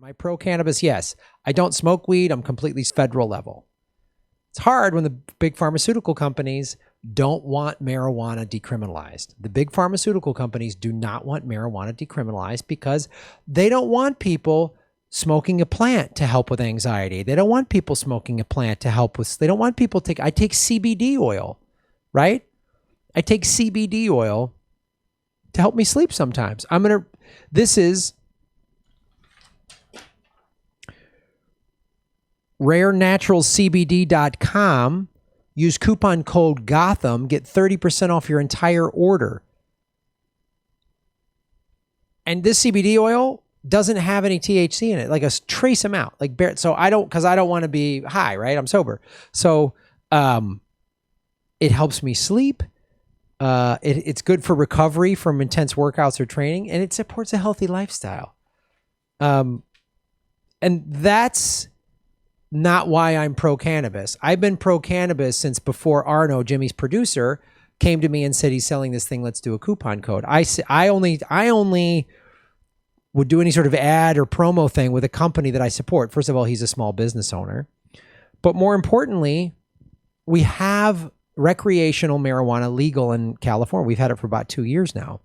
Am I pro-cannabis? Yes. I don't smoke weed. I'm completely federal level. It's hard when the big pharmaceutical companies don't want marijuana decriminalized. The big pharmaceutical companies do not want marijuana decriminalized because they don't want people smoking a plant to help with anxiety. They don't want people smoking a plant to help with, they don't want people to I take CBD oil, right? I take CBD oil to help me sleep sometimes. This is rarenaturalcbd.com. Use coupon code Gotham, get 30% off your entire order. And this CBD oil doesn't have any THC in it, like a trace amount, like so I don't want to be high, right? I'm sober. So it helps me sleep. It's good for recovery from intense workouts or training, and it supports a healthy lifestyle. And that's not why I'm pro-cannabis. I've been pro-cannabis since before Arno, Jimmy's producer, came to me and said he's selling this thing. Let's do a coupon code. I only would do any sort of ad or promo thing with a company that I support. First of all, he's a small business owner. But more importantly, we have recreational marijuana legal in California. We've had it for about 2 years now.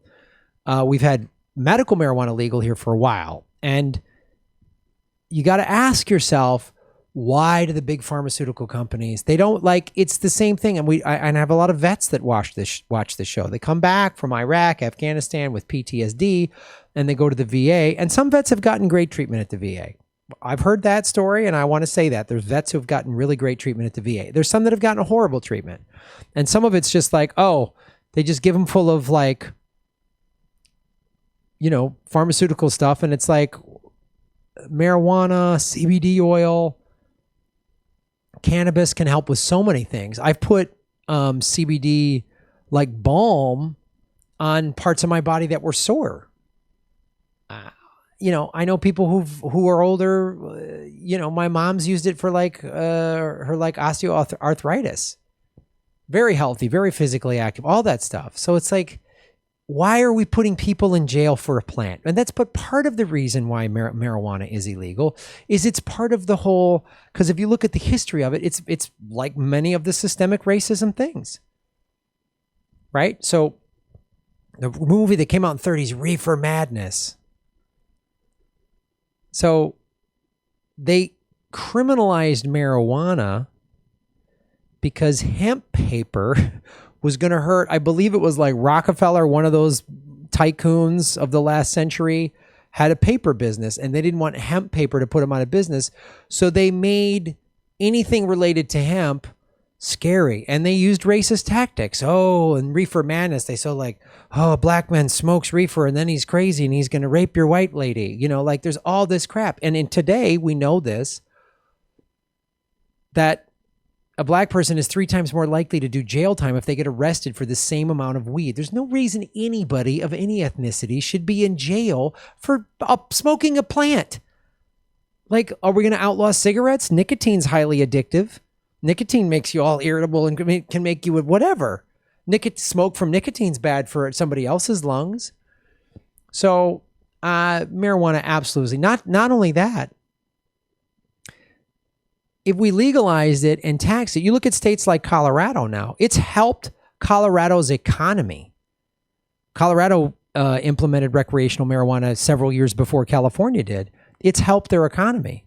We've had medical marijuana legal here for a while. And you got to ask yourself, why do the big pharmaceutical companies, they don't like, it's the same thing. And I have a lot of vets that watch this show. They come back from Iraq, Afghanistan with PTSD, and they go to the VA. And some vets have gotten great treatment at the VA. I've heard that story, and I want to say that. There's vets who have gotten really great treatment at the VA. There's some that have gotten horrible treatment. And some of it's just like, oh, they just give them full of like, pharmaceutical stuff. And it's like marijuana, CBD oil, cannabis can help with so many things. I've put CBD like balm on parts of my body that were sore. I know people who are older. My mom's used it for like her like osteoarthritis. Very healthy, very physically active, all that stuff. So it's like, why are we putting people in jail for a plant? And that's but part of the reason why marijuana is illegal is it's part of the whole, because if you look at the history of it, it's like many of the systemic racism things, right? So the movie that came out in the 30s, Reefer Madness. So they criminalized marijuana because hemp paper was going to hurt. I believe it was like Rockefeller, one of those tycoons of the last century, had a paper business, and they didn't want hemp paper to put them out of business. So they made anything related to hemp scary, and they used racist tactics. Oh, and Reefer Madness, they saw like, oh, a black man smokes reefer and then he's crazy and he's going to rape your white lady. Like there's all this crap. And in today, we know this, that a black person is 3 times more likely to do jail time if they get arrested for the same amount of weed. There's no reason anybody of any ethnicity should be in jail for smoking a plant. Like, are we going to outlaw cigarettes? Nicotine's highly addictive. Nicotine makes you all irritable and can make you whatever. Smoke from nicotine's bad for somebody else's lungs. So marijuana, absolutely. Not only that, if we legalized it and taxed it, you look at states like Colorado now, it's helped Colorado's economy. Colorado implemented recreational marijuana several years before California did. It's helped their economy.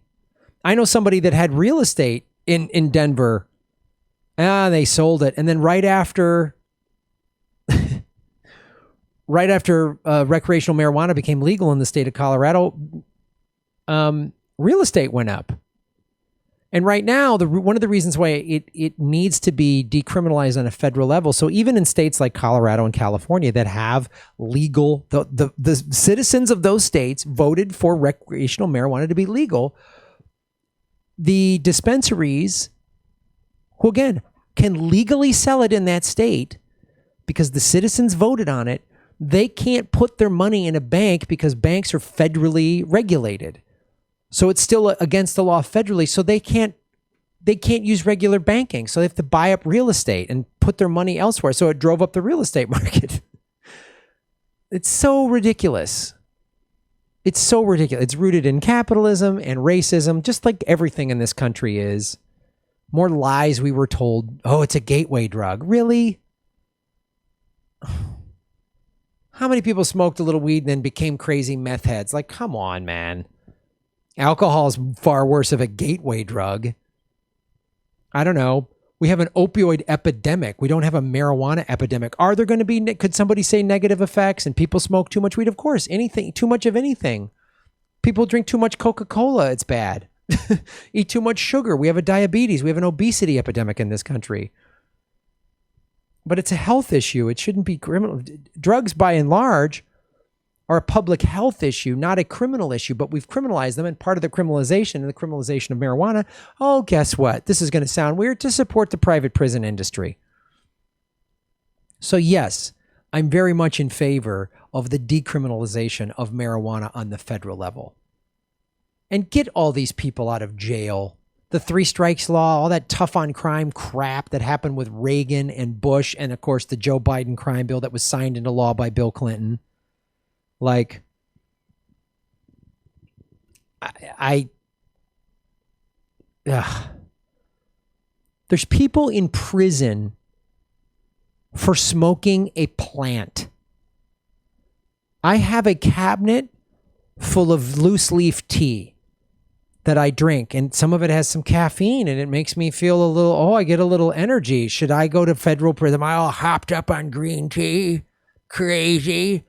I know somebody that had real estate in Denver. They sold it. And then right after recreational marijuana became legal in the state of Colorado, real estate went up. And right now, one of the reasons why it needs to be decriminalized on a federal level. So even in states like Colorado and California that have legal, the citizens of those states voted for recreational marijuana to be legal. The dispensaries, who again can legally sell it in that state because the citizens voted on it, they can't put their money in a bank because banks are federally regulated. So it's still against the law federally. So they can't use regular banking. So they have to buy up real estate and put their money elsewhere. So it drove up the real estate market. It's so ridiculous. It's so ridiculous. It's rooted in capitalism and racism, just like everything in this country is. More lies we were told. Oh, it's a gateway drug. Really? How many people smoked a little weed and then became crazy meth heads? Like, come on, man. Alcohol is far worse of a gateway drug. I don't know. We have an opioid epidemic. We don't have a marijuana epidemic. Are there going to be, could somebody say negative effects and people smoke too much weed? Of course, anything, too much of anything. People drink too much Coca-Cola. It's bad. Eat too much sugar. We have a diabetes. We have an obesity epidemic in this country. But it's a health issue. It shouldn't be criminal. Drugs, by and large, are a public health issue, not a criminal issue, but we've criminalized them. And part of the criminalization and the criminalization of marijuana, oh, guess what? This is going to sound weird, to support the private prison industry. So yes, I'm very much in favor of the decriminalization of marijuana on the federal level. And get all these people out of jail. The 3 strikes law, all that tough on crime crap that happened with Reagan and Bush, and of course the Joe Biden crime bill that was signed into law by Bill Clinton. Like, there's people in prison for smoking a plant. I have a cabinet full of loose leaf tea that I drink, and some of it has some caffeine, and it makes me feel a little, I get a little energy. Should I go to federal prison? Am I all hopped up on green tea? Crazy.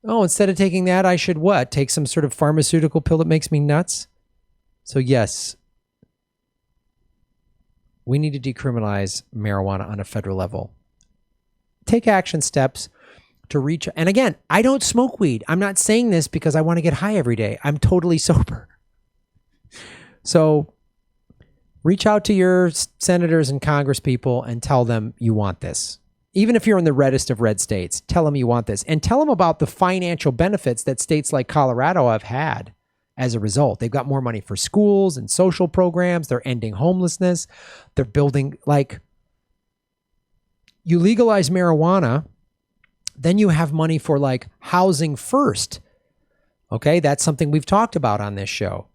Oh, instead of taking that, I should what? Take some sort of pharmaceutical pill that makes me nuts? So yes, we need to decriminalize marijuana on a federal level. Take action steps to reach. And again, I don't smoke weed. I'm not saying this because I want to get high every day. I'm totally sober. So reach out to your senators and Congress people and tell them you want this. Even if you're in the reddest of red states, tell them you want this, and tell them about the financial benefits that states like Colorado have had as a result. They've got more money for schools and social programs. They're ending homelessness. They're building, like, you legalize marijuana, then you have money for like housing first. Okay. That's something we've talked about on this show.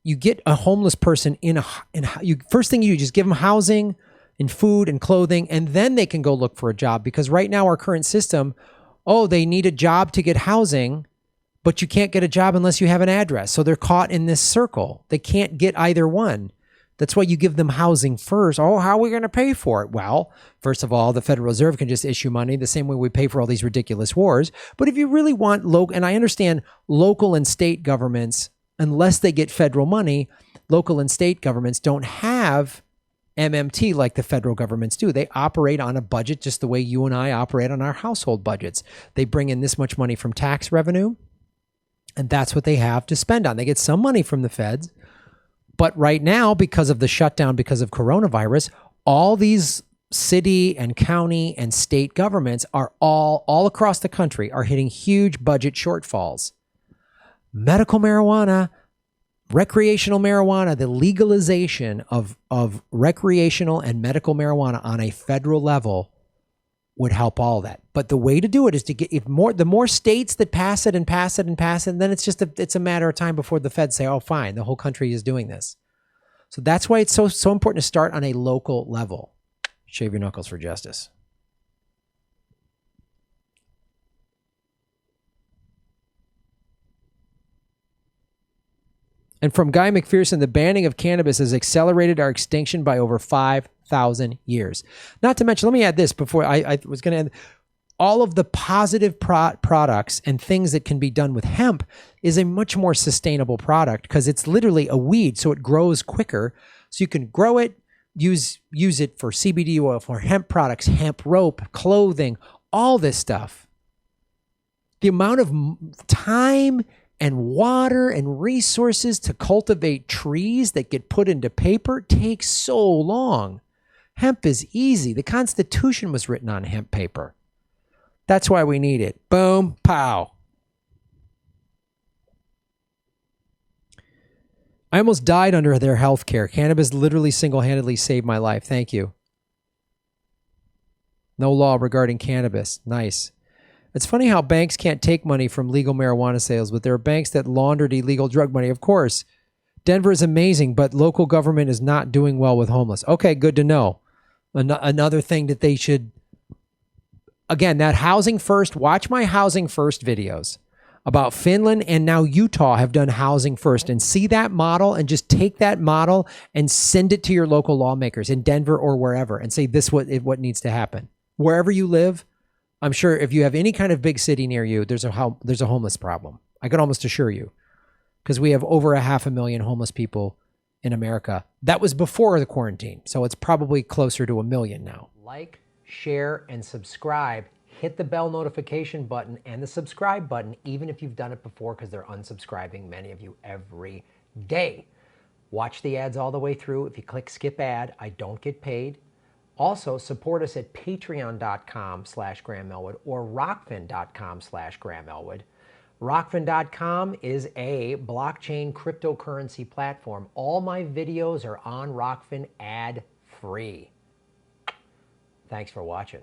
You get a homeless person first thing you just give them housing and food and clothing, and then they can go look for a job. Because right now our current system, they need a job to get housing, but you can't get a job unless you have an address. So they're caught in this circle. They can't get either one. That's why you give them housing first. Oh, how are we going to pay for it? Well, first of all, the Federal Reserve can just issue money the same way we pay for all these ridiculous wars. But if you really want and I understand local and state governments, unless they get federal money, local and state governments don't have MMT like the federal governments do. They operate on a budget just the way you and I operate on our household budgets. They bring in this much money from tax revenue, and that's what they have to spend on. They get some money from the feds, but right now, because of the shutdown, because of coronavirus, all these city and county and state governments are all across the country are hitting huge budget shortfalls. Medical marijuana, recreational marijuana, the legalization of recreational and medical marijuana on a federal level would help all that. But the way to do it is to get the more states that pass it, and then it's a matter of time before the feds say, oh, fine, the whole country is doing this. So that's why it's so important to start on a local level. Shave your knuckles for justice. And from Guy McPherson, the banning of cannabis has accelerated our extinction by over 5,000 years. Not to mention, let me add this before I was going to end. All of the positive products and things that can be done with hemp is a much more sustainable product because it's literally a weed, so it grows quicker. So you can grow it, use it for CBD oil, for hemp products, hemp rope, clothing, all this stuff. The amount of time and water and resources to cultivate trees that get put into paper takes so long. Hemp is easy. The Constitution was written on hemp paper. That's why we need it. Boom, pow. I almost died under their health care. Cannabis literally single-handedly saved my life. Thank you. No law regarding cannabis. Nice. It's funny how banks can't take money from legal marijuana sales, but there are banks that laundered illegal drug money. Of course, Denver is amazing, but local government is not doing well with homeless. Okay, good to know. Another thing that they should, again, that housing first, watch my housing first videos about Finland and now Utah have done housing first, and see that model and just take that model and send it to your local lawmakers in Denver or wherever and say this what needs to happen. Wherever you live, I'm sure if you have any kind of big city near you, there's a homeless problem. I can almost assure you, because we have over 500,000 homeless people in America. That was before the quarantine, so it's probably closer to 1 million now. Like, share, and subscribe. Hit the bell notification button and the subscribe button, even if you've done it before, because they're unsubscribing, many of you, every day. Watch the ads all the way through. If you click skip ad, I don't get paid. Also, support us at patreon.com/Graham Elwood or rockfin.com/Graham Elwood. Rockfin.com is a blockchain cryptocurrency platform. All my videos are on Rockfin ad-free. Thanks for watching.